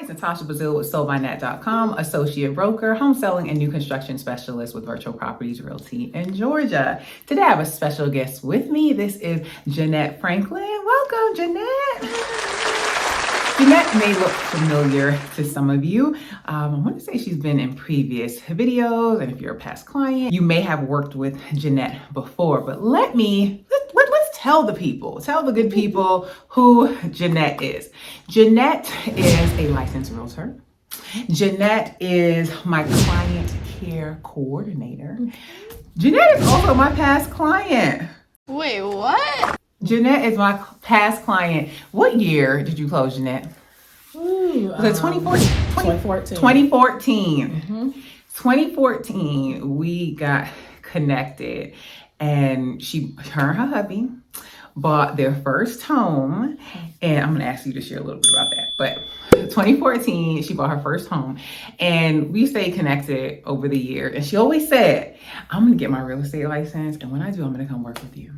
It's Natasha Bazile with SoldByNat.com, associate broker, home selling, and new construction specialist with Virtual Properties Realty in Georgia. Today I have a special guest with me. This is Jeannette Franklin. Welcome, Jeannette. Jeannette may look familiar to some of you. I want to say she's been in previous videos, and if you're a past client, you may have worked with Jeannette before. But let's tell the good people who Jeannette is. Jeannette is a licensed realtor. Jeannette is my client care coordinator. Jeannette is also my past client. Wait, what? Jeannette is my past client. What year did you close, Jeannette? Was it 2014? 2014. 2014. Mm-hmm. 2014, we got connected, and her and her hubby bought their first home, and I'm gonna ask you to share a little bit about that. But 2014, she bought her first home, and we stayed connected over the years. And she always said, "I'm gonna get my real estate license, and when I do, I'm gonna come work with you."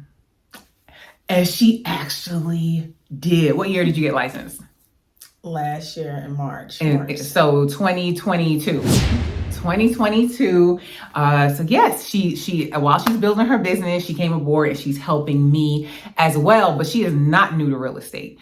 And she actually did. What year did you get licensed? Last year in March. So 2022. 2022. So yes, she while she's building her business, she came aboard and she's helping me as well. But she is not new to real estate.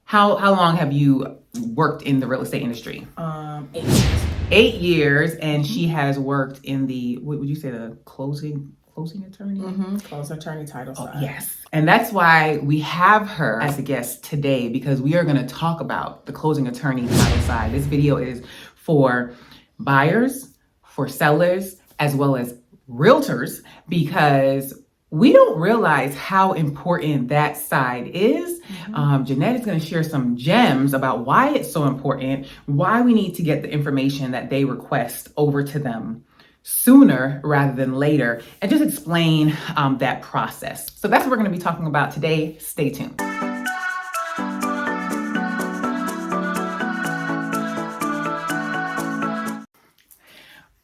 How long have you worked in the real estate industry? 8 years. 8 years, and she has worked in the, what would you say, the closing attorney? Mm-hmm. Closing attorney title side. Yes. And that's why we have her as a guest today, because we are going to talk about the closing attorney title side. This video is for buyers, for sellers, as well as realtors, because we don't realize how important that side is. Mm-hmm. Jeannette is going to share some gems about why it's so important, why we need to get the information that they request over to them sooner rather than later, and just explain that process. So that's what we're going to be talking about today. Stay tuned.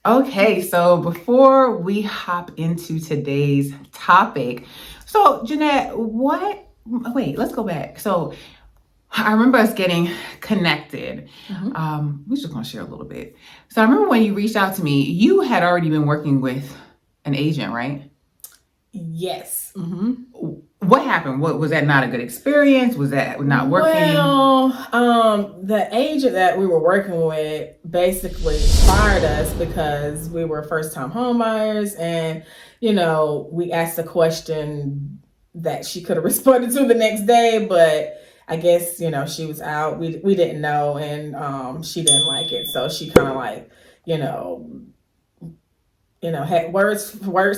Okay, so before we hop into today's topic, so Jeannette, let's go back. So I remember us getting connected. Mm-hmm. We're just gonna share a little bit. So I remember when you reached out to me, you had already been working with an agent, right? Yes. Mm-hmm. What happened? Was that not a good experience? Was that not working? Well, the agent that we were working with basically fired us because we were first-time home buyers, and we asked a question that she could have responded to the next day, but I guess, she was out. We didn't know, and she didn't like it. So she kind of had words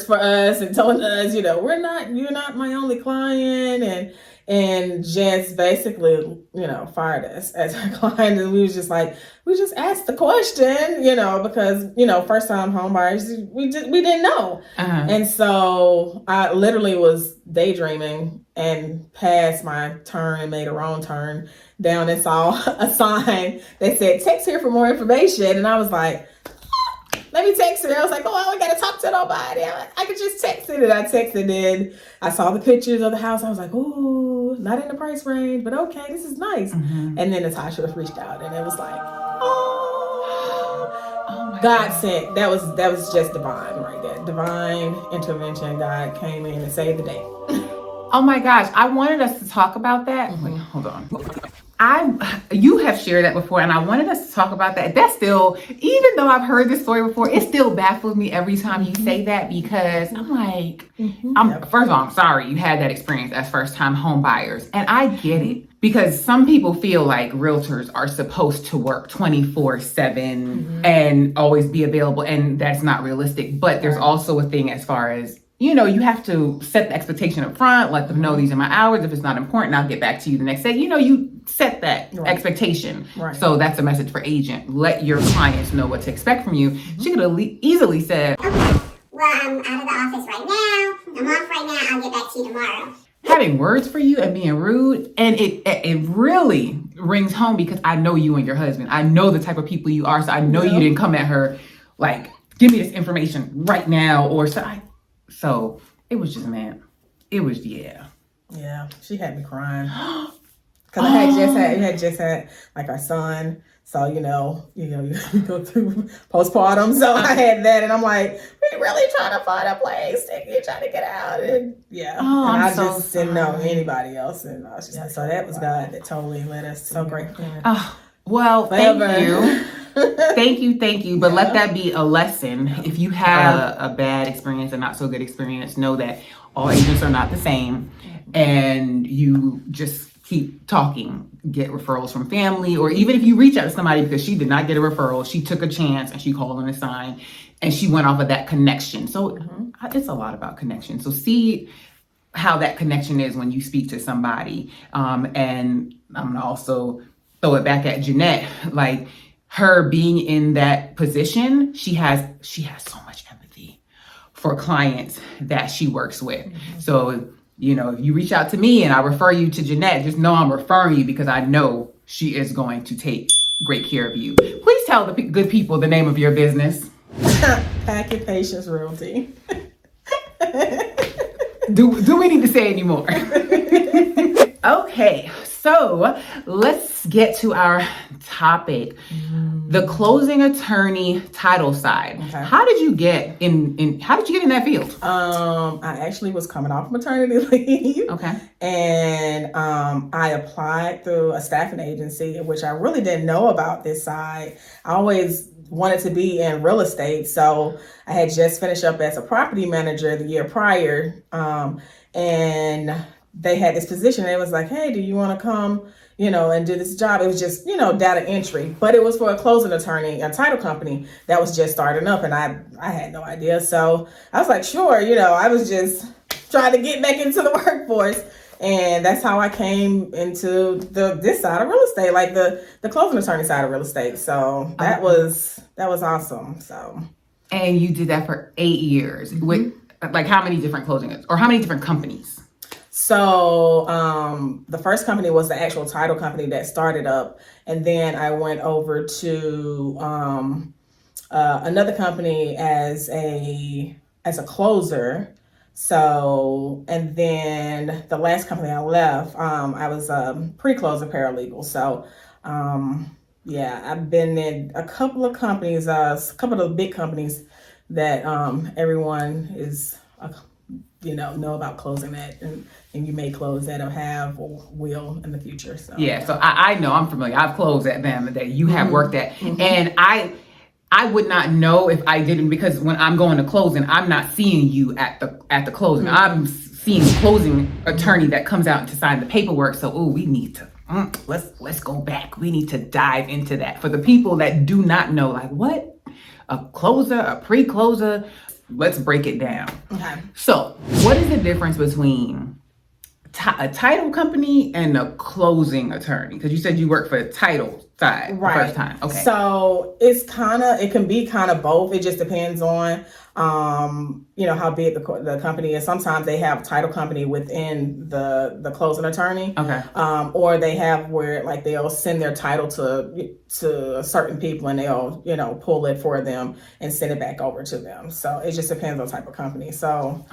for us and telling us, you're not my only client, and just basically, fired us as her client. And we was just like, we just asked the question, because, first time home buyers, we didn't know. Uh-huh. And so I literally was daydreaming and passed my turn and made a wrong turn down and saw a sign that said, text here for more information. And I was like, let me text her. I was like, I ain't got to talk to nobody. I could just text it. And I texted it. I saw the pictures of the house. I was like, ooh, not in the price range, but okay, this is nice. Mm-hmm. And then Natasha reached out, and it was like, oh my God sent. That was just divine right there. Divine intervention. God came in and saved the day. Oh my gosh. I wanted us to talk about that. Mm-hmm. Wait, hold on. You have shared that before, and I wanted us to talk about that. That's still, even though I've heard this story before, it still baffles me every time you say that, because I'm like, first of all, I'm sorry you had that experience as first time home buyers. And I get it, because some people feel like realtors are supposed to work 24/7 and always be available, and that's not realistic. But there's also a thing as far as, you have to set the expectation up front, let them know these are my hours. If it's not important, I'll get back to you the next day. You set that expectation. Right. So that's a message for agent. Let your clients know what to expect from you. Mm-hmm. She could have easily said, okay, well, I'm out of the office right now. I'm off right now. I'll get back to you tomorrow. Having words for you and being rude. And it really rings home, because I know you and your husband. I know the type of people you are. So I know you didn't come at her like, give me this information right now. Or so it was just, Yeah, she had me crying. Because I had just had like our son So, you go through postpartum. So I had that, and I'm like, we really trying to find a place. You trying to get out, and I just didn't know anybody else, and I was just like, so that was God that totally led us. So grateful. Oh, well, thank you. Thank you. But let that be a lesson. If you have a bad experience, a not so good experience, know that all agents are not the same, and you just keep talking, get referrals from family, or even if you reach out to somebody because she did not get a referral, she took a chance and she called on a sign and she went off of that connection. So it's a lot about connection. So see how that connection is when you speak to somebody. And I'm gonna also throw it back at Jeannette, like her being in that position, she has so much empathy for clients that she works with. So if you reach out to me and I refer you to Jeannette, just know I'm referring you because I know she is going to take great care of you. Please tell the good people the name of your business. Packet Patience Realty. Do we need to say any more? Okay, so let's get to our topic. The closing attorney title side. Okay. How did you get in that field? I actually was coming off maternity leave. Okay. And I applied through a staffing agency, which I really didn't know about this side. I always wanted to be in real estate. So I had just finished up as a property manager the year prior. And they had this position. It was like, hey, do you want to come, and do this job? It was just, data entry, but it was for a closing attorney, a title company that was just starting up. And I had no idea. So I was like, sure, I was just trying to get back into the workforce. And that's how I came into this side of real estate, like the closing attorney side of real estate. So that was awesome. So. And you did that for 8 years with like how many different closings or how many different companies? So the first company was the actual title company that started up. And then I went over to another company as a closer. So, and then the last company I left, I was a pre-closer paralegal. So, I've been in a couple of companies, a couple of big companies that everyone is, know about closing that, and you may close that or have or will in the future. So so I know, I'm familiar. I've closed at them that you have worked at, and I would not know if I didn't, because when I'm going to closing, I'm not seeing you at the closing. I'm seeing closing attorney that comes out to sign the paperwork. So we need to let's go back. We need to dive into that for the people that do not know, like what a closer, a pre-closer. Let's break it down. Okay. So what is the difference between a title company and a closing attorney? Because you said you work for the title side the first time. Okay. So it can be kind of both. It just depends on, how big the company is. Sometimes they have a title company within the closing attorney. Okay. Or they have where like they'll send their title to certain people and they'll, pull it for them and send it back over to them. So it just depends on the type of company. So,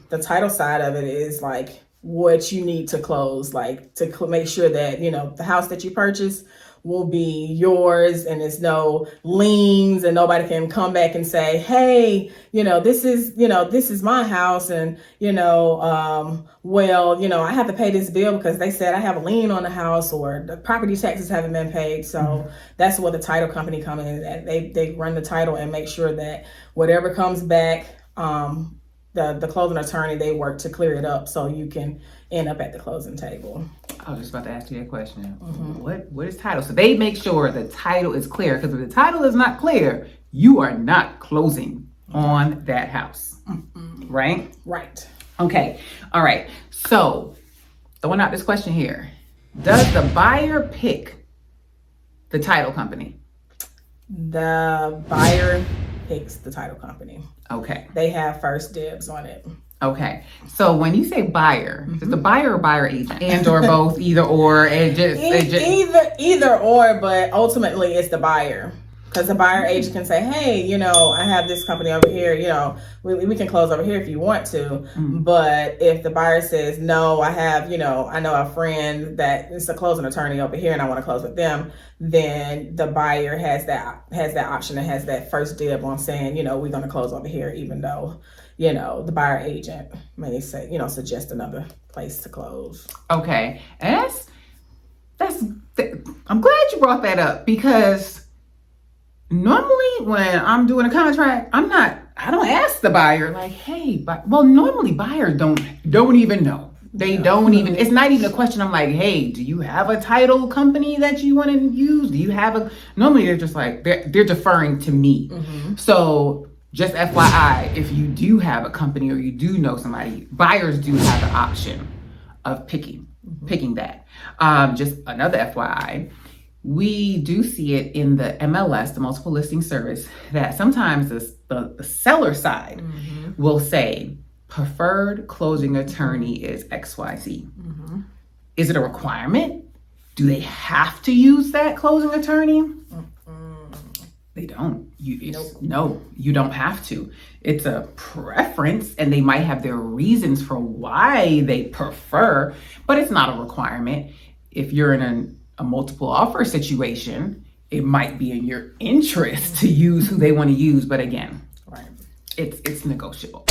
the title side of it is like what you need to close, like to make sure that, the house that you purchase will be yours and there's no liens and nobody can come back and say, hey, this is my house. And, I have to pay this bill because they said I have a lien on the house or the property taxes haven't been paid. So that's where the title company come in, and they run the title and make sure that whatever comes back, the closing attorney, they work to clear it up so you can end up at the closing table. I was just about to ask you that question. What is title? So they make sure the title is clear, because if the title is not clear, you are not closing on that house. Right? Right. Okay. All right. So throwing out this question here. Does the buyer pick the title company? The buyer picks the title company. Okay. They have first dibs on it. Okay. So when you say buyer, is the buyer or buyer agent? And or both, either or, either or, but ultimately it's the buyer. Because the buyer agent can say, hey, you know, I have this company over here, you know, we can close over here if you want to. But if the buyer says, no, I have, you know, I know a friend that is a closing attorney over here and I want to close with them, then the buyer has that option and has that first dib on saying, you know, we're going to close over here, even though, you know, the buyer agent may say, you know, suggest another place to close. Okay. And I'm glad you brought that up, because normally when I'm doing a contract, I don't ask the buyer like, hey, well, normally buyers don't even know. They don't even, it's not even a question. I'm like, hey, do you have a title company that you want to use? Do you have normally they're just like, they're deferring to me. So just FYI, if you do have a company or you do know somebody, buyers do have the option of picking that. Just another FYI, we do see it in the MLS, the multiple listing service, that sometimes the seller side will say preferred closing attorney is XYZ. Is it a requirement? Do they have to use that closing attorney? They don't. No, you don't have to. It's a preference, and they might have their reasons for why they prefer, but it's not a requirement. If you're in a multiple offer situation, it might be in your interest to use who they want to use, but again, it's negotiable.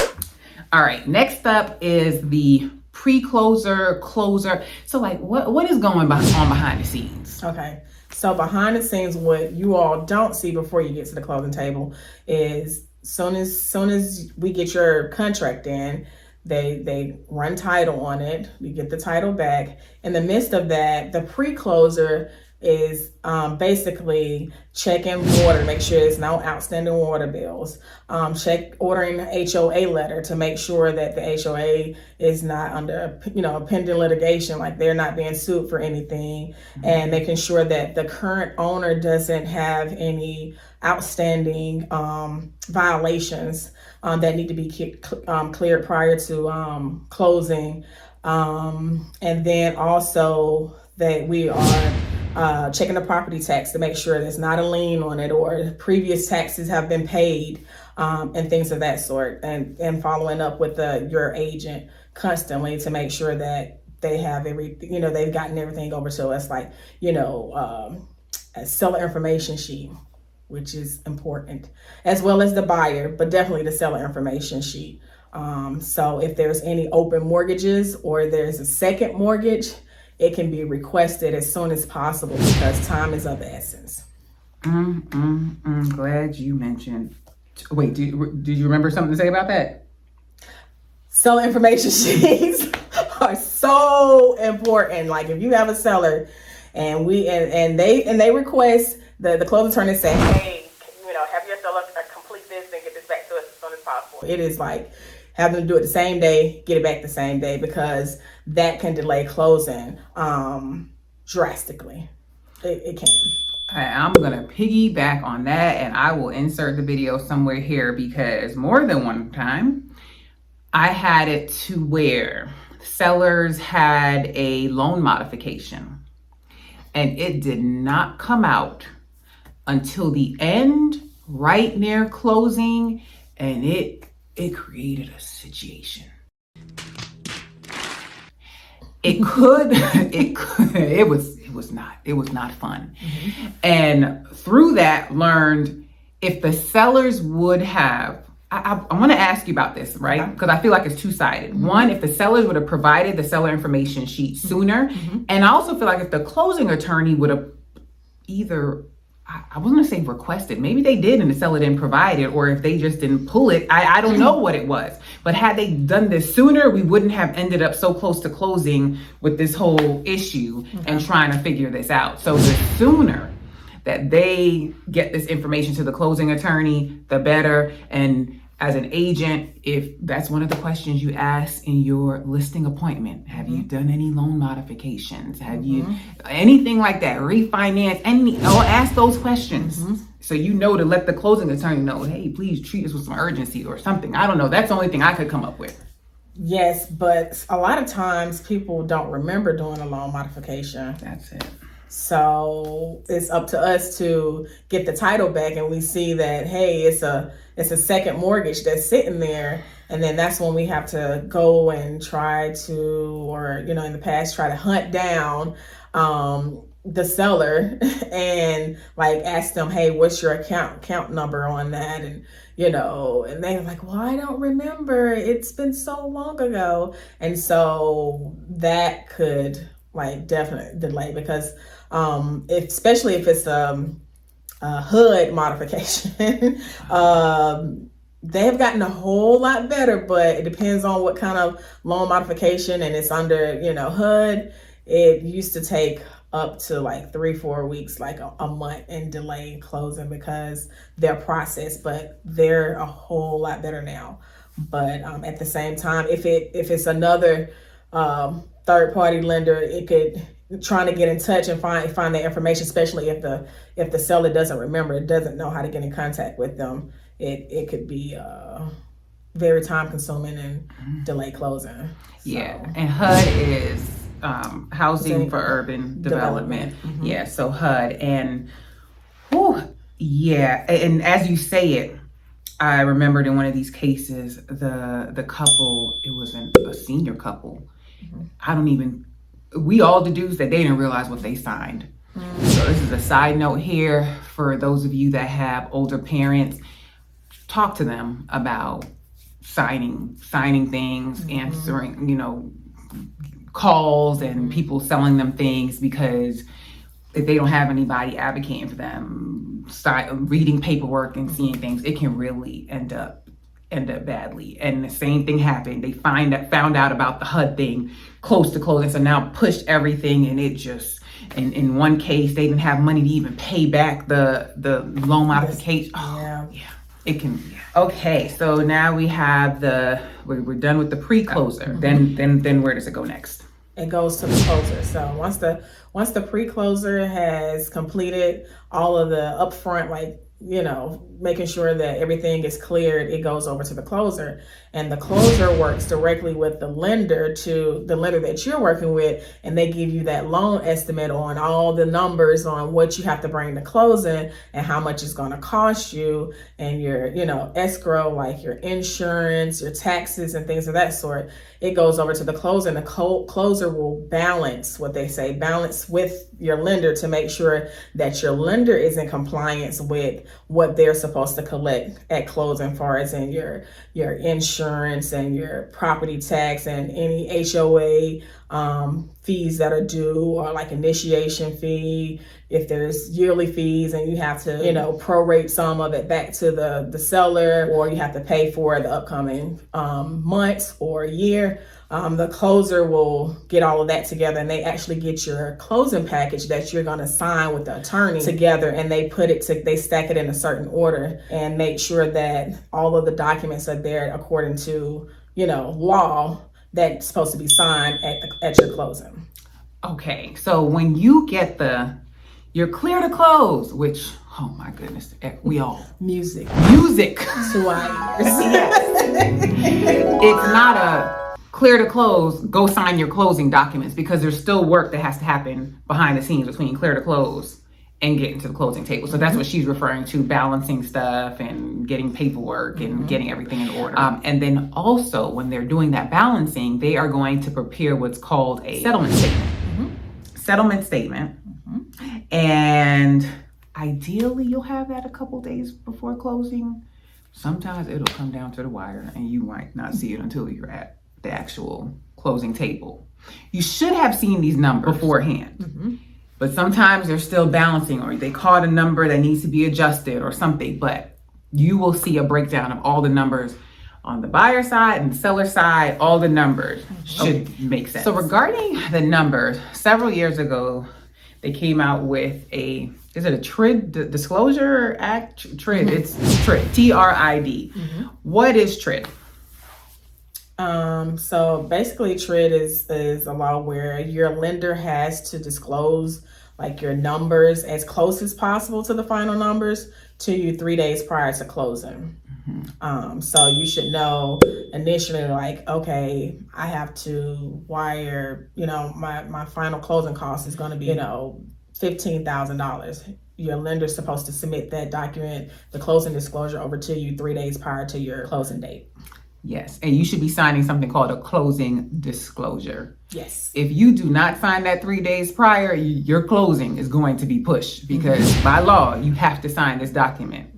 All right, next up is the pre-closer, closer. So like, what is going on behind the scenes? Okay. So behind the scenes, what you all don't see before you get to the closing table is soon as we get your contract in, they run title on it. We get the title back. In the midst of that, the pre-closer is basically checking water, make sure there's no outstanding water bills. Ordering the HOA letter to make sure that the HOA is not under, pending litigation, like they're not being sued for anything, and making sure that the current owner doesn't have any outstanding violations that need to be cleared prior to closing. And then also that we are checking the property tax to make sure there's not a lien on it or previous taxes have been paid, and things of that sort, and following up with your agent constantly to make sure that they have everything, they've gotten everything over to us, like, a seller information sheet, which is important, as well as the buyer, but definitely the seller information sheet. So if there's any open mortgages or there's a second mortgage, it can be requested as soon as possible because time is of the essence. Glad you mentioned. Wait, did you remember something to say about that? Seller information sheets are so important. Like if you have a seller and they request the closing attorney say, hey, have your seller complete this and get this back to us as soon as possible. It is like have them do it the same day, get it back the same day, because that can delay closing drastically. It can. I'm going to piggyback on that, and I will insert the video somewhere here, because more than one time I had it to where sellers had a loan modification and it did not come out until the end, right near closing, and it created a situation. It was not fun. And through that learned if the sellers would have, I want to ask you about this, right? Because I feel like it's two-sided. One, if the sellers would have provided the seller information sheet sooner, and I also feel like if the closing attorney would have either, I wasn't going to say requested, maybe they did and the seller didn't provide it, or if they just didn't pull it, I don't know what it was. But had they done this sooner, we wouldn't have ended up so close to closing with this whole issue and trying to figure this out. So the sooner that they get this information to the closing attorney, the better. And as an agent, if that's one of the questions you ask in your listing appointment, have you done any loan modifications? Have you anything like that? Refinance? I'll ask those questions. So to let the closing attorney know, hey, please treat this with some urgency or something. I don't know. That's the only thing I could come up with. Yes, but a lot of times people don't remember doing a loan modification. That's it. So it's up to us to get the title back, and we see that, hey, it's a second mortgage that's sitting there. And then that's when we have to go and try to, or, in the past, try to hunt down the seller and like ask them, hey, what's your account number on that? And, and they're like, well, I don't remember. It's been so long ago. And so that could like definitely delay, because especially if it's a HUD modification, they have gotten a whole lot better, but it depends on what kind of loan modification, and it's under, HUD. It used to take up to like 3-4 weeks, like a month, and delay closing because their process, but they're a whole lot better now. But at the same time, if it's another third party lender, it could trying to get in touch and find the information, especially if the seller doesn't remember, doesn't know how to get in contact with them. It could be very time consuming and delay closing. So. Yeah, and HUD is Housing for Urban Development. Mm-hmm. Yeah, so HUD, and and as you say it, I remembered in one of these cases, the couple, it was a senior couple. Mm-hmm. We all deduced that they didn't realize what they signed. Mm-hmm. So this is a side note here for those of you that have older parents. Talk to them about signing things, mm-hmm. answering, calls and people selling them things, because if they don't have anybody advocating for them, reading paperwork and seeing things, it can really end up badly. And the same thing happened. They found out about the HUD thing close to closing, so now pushed everything, and it just, in one case, they didn't have money to even pay back the loan modification. Yeah. It can. Yeah. Okay, so now we have we're done with the pre-closer. Mm-hmm. Then where does it go next? It goes to the closer. So once the pre-closer has completed all of the upfront, like, making sure that everything is cleared, it goes over to the closer. And the closer works directly with the lender that you're working with, and they give you that loan estimate on all the numbers on what you have to bring to closing and how much it's going to cost you, and your, escrow, like your insurance, your taxes, and things of that sort. It goes over to the closer, and the closer will balance with your lender to make sure that your lender is in compliance with what they're supposed to collect at closing, far as in your insurance and your property tax and any HOA fees that are due, or like initiation fee, if there's yearly fees and you have to, prorate some of it back to the seller, or you have to pay for the upcoming months or year. The closer will get all of that together, and they actually get your closing package that you're going to sign with the attorney together, and they stack it in a certain order and make sure that all of the documents are there according to, law that's supposed to be signed at your closing. Okay, so when you get you're clear to close, which, oh my goodness, we all music to our ears. It's not a clear to close, go sign your closing documents, because there's still work that has to happen behind the scenes between clear to close and getting to the closing table. So that's what she's referring to, balancing stuff and getting paperwork and getting everything in order. And then also, when they're doing that balancing, they are going to prepare what's called a settlement statement. Settlement statement. And ideally, you'll have that a couple days before closing. Sometimes it'll come down to the wire, and you might not see it until you're at the actual closing table. You should have seen these numbers beforehand, but sometimes they're still balancing, or they caught a number that needs to be adjusted or something, but you will see a breakdown of all the numbers on the buyer side and the seller side. All the numbers should make sense. So regarding the numbers, several years ago, they came out with is it a TRID, Disclosure Act? TRID, it's TRID, T-R-I-D. What is TRID? So basically TRID is a law where your lender has to disclose like your numbers as close as possible to the final numbers to you 3 days prior to closing. So you should know initially, like, okay, I have to wire, my final closing cost is going to be, $15,000. Your lender's supposed to submit that document, the closing disclosure, over to you 3 days prior to your closing date. Yes, and you should be signing something called a closing disclosure. Yes. If you do not sign that 3 days prior, your closing is going to be pushed because by law, you have to sign this document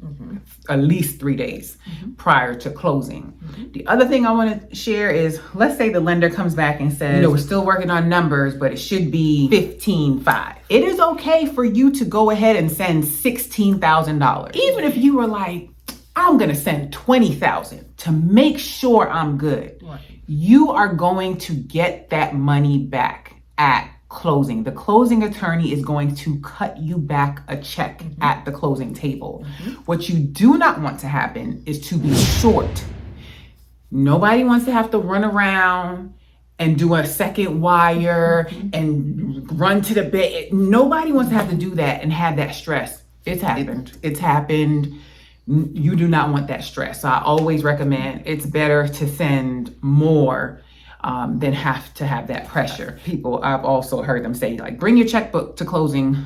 at least 3 days prior to closing. The other thing I want to share is, let's say the lender comes back and says, we're still working on numbers, but it should be $15,500. It is okay for you to go ahead and send $16,000. Even if you were like, I'm going to send $20,000 to make sure I'm good. Right. You are going to get that money back at closing. The closing attorney is going to cut you back a check at the closing table. What you do not want to happen is to be short. Nobody wants to have to run around and do a second wire and run to the bed. Nobody wants to have to do that and have that stress. It's happened. It's happened. You do not want that stress. So I always recommend it's better to send more than have to have that pressure. People, I've also heard them say, like, bring your checkbook to closing,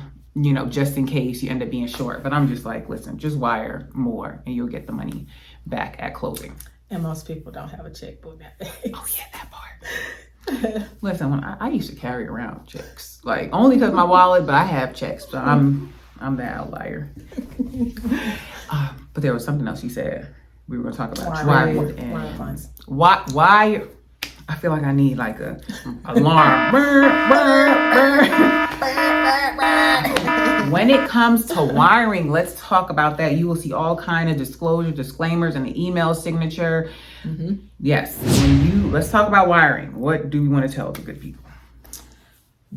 just in case you end up being short. But I'm just like, listen, just wire more and you'll get the money back at closing. And most people don't have a checkbook nowadays. Oh yeah, that part. Listen, when I used to carry around checks, like only because my wallet, but I have checks. But I'm the outlier. But there was something else you said. We were going to talk about why. I feel like I need like a alarm. When it comes to wiring, let's talk about that. You will see all kind of disclaimers in the email signature. Yes. Let's talk about wiring. What do we want to tell the good people?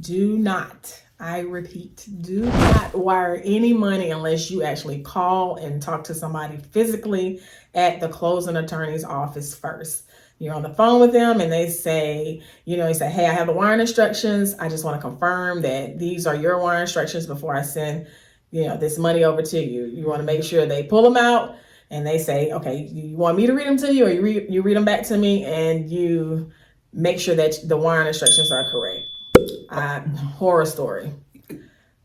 Do not, I repeat, do not wire any money unless you actually call and talk to somebody physically at the closing attorney's office first. You're on the phone with them and they say, hey, I have the wiring instructions. I just want to confirm that these are your wiring instructions before I send, this money over to you. You want to make sure they pull them out and they say, okay, you want me to read them to you, or you read them back to me, and you make sure that the wiring instructions are correct. Horror story.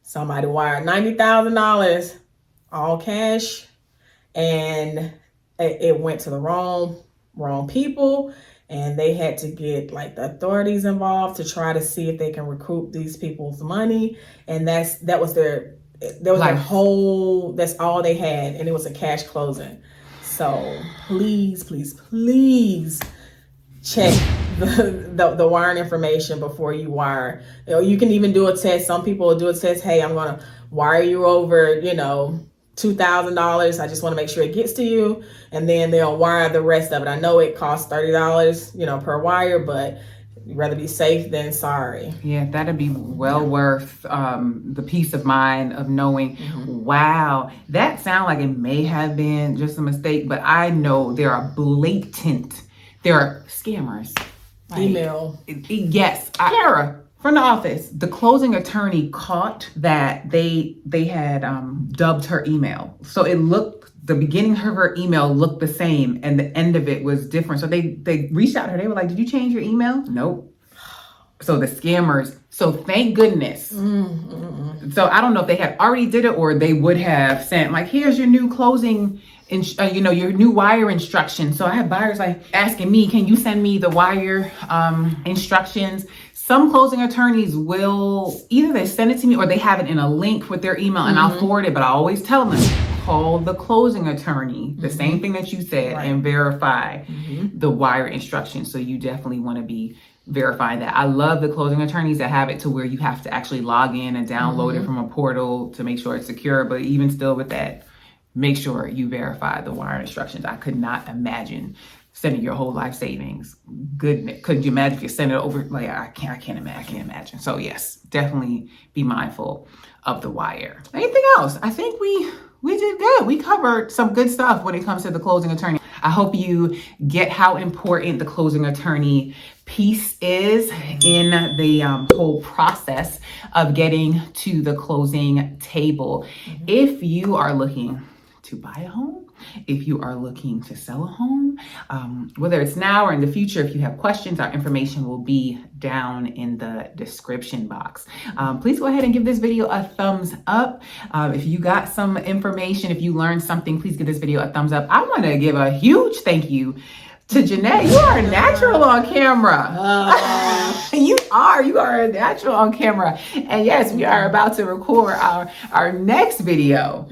Somebody wired $90,000 all cash, and it went to the wrong people, and they had to get like the authorities involved to try to see if they can recoup these people's money, and that's all they had, and it was a cash closing. So please check the wiring information before you wire. You can even do a test. Some people will do a test. Hey, I'm going to wire you over, $2,000. I just want to make sure it gets to you. And then they'll wire the rest of it. I know it costs $30, per wire, but you'd rather be safe than sorry. Yeah, that'd be well worth the peace of mind of knowing, wow, that sounds like it may have been just a mistake, but I know there are scammers. Like, email. Yes. Kara from the office, the closing attorney caught that they had dubbed her email. So the beginning of her email looked the same and the end of it was different. So they reached out to her. They were like, did you change your email? Nope. So the scammers, thank goodness. So I don't know if they had already did it or they would have sent like, here's your new closing your new wire instructions. So I have buyers like asking me, can you send me the wire instructions? Some closing attorneys will either they send it to me or they have it in a link with their email and I'll forward it. But I always tell them, call the closing attorney, the same thing that you said, and verify the wire instructions. So you definitely want to be verifying that. I love the closing attorneys that have it to where you have to actually log in and download it from a portal to make sure it's secure. But even still with that, make sure you verify the wire instructions. I could not imagine sending your whole life savings. Goodness, could you imagine if you send it over? Like I can't imagine. So yes, definitely be mindful of the wire. Anything else? I think we did good. We covered some good stuff when it comes to the closing attorney. I hope you get how important the closing attorney piece is in the whole process of getting to the closing table. If you are looking to buy a home, If you are looking to sell a home, whether it's now or in the future, if you have questions, our information will be down in the description box. Please go ahead and give this video a thumbs up. If you got some information, if you learned something, please give this video a thumbs up. I want to give a huge thank you to Jeannette. You are a natural on camera. You are a natural on camera. And yes, we are about to record our next video.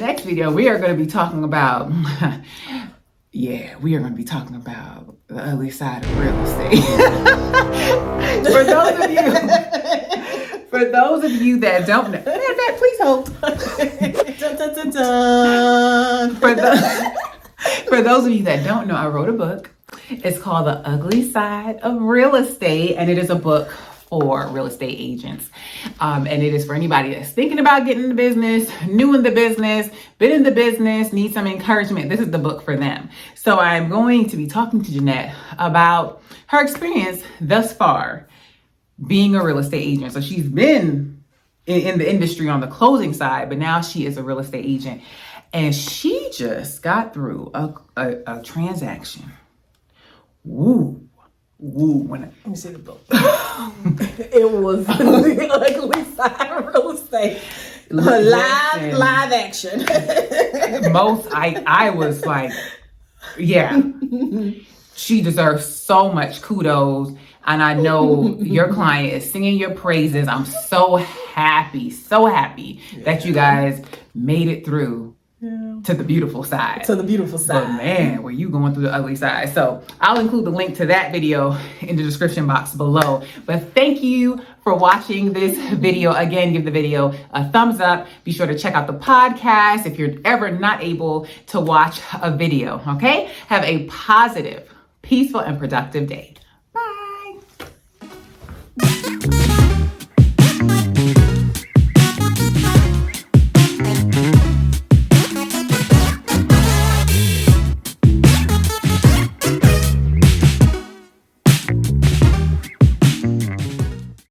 We are going to be talking about, we are going to be talking about the ugly side of real estate. For those of you that don't know, please hold. Dun, dun, dun, dun. For those of you that don't know, I wrote a book. It's called The Ugly Side of Real Estate, and it is a book for real estate agents. And it is for anybody that's thinking about getting in the business, new in the business, been in the business, need some encouragement. This is the book for them. So I'm going to be talking to Jeannette about her experience thus far being a real estate agent. So she's been in the industry on the closing side, but now she is a real estate agent. And she just got through a transaction. Woo. Let me see the book. It was the ugly side of real estate. Live action. I was like, yeah. She deserves so much kudos. And I know your client is singing your praises. I'm so happy that you guys made it through to the beautiful side. But man, were you going through the ugly side? So I'll include the link to that video in the description box below. But thank you for watching this video. Again, give the video a thumbs up. Be sure to check out the podcast if you're ever not able to watch a video, okay? Have a positive, peaceful, and productive day.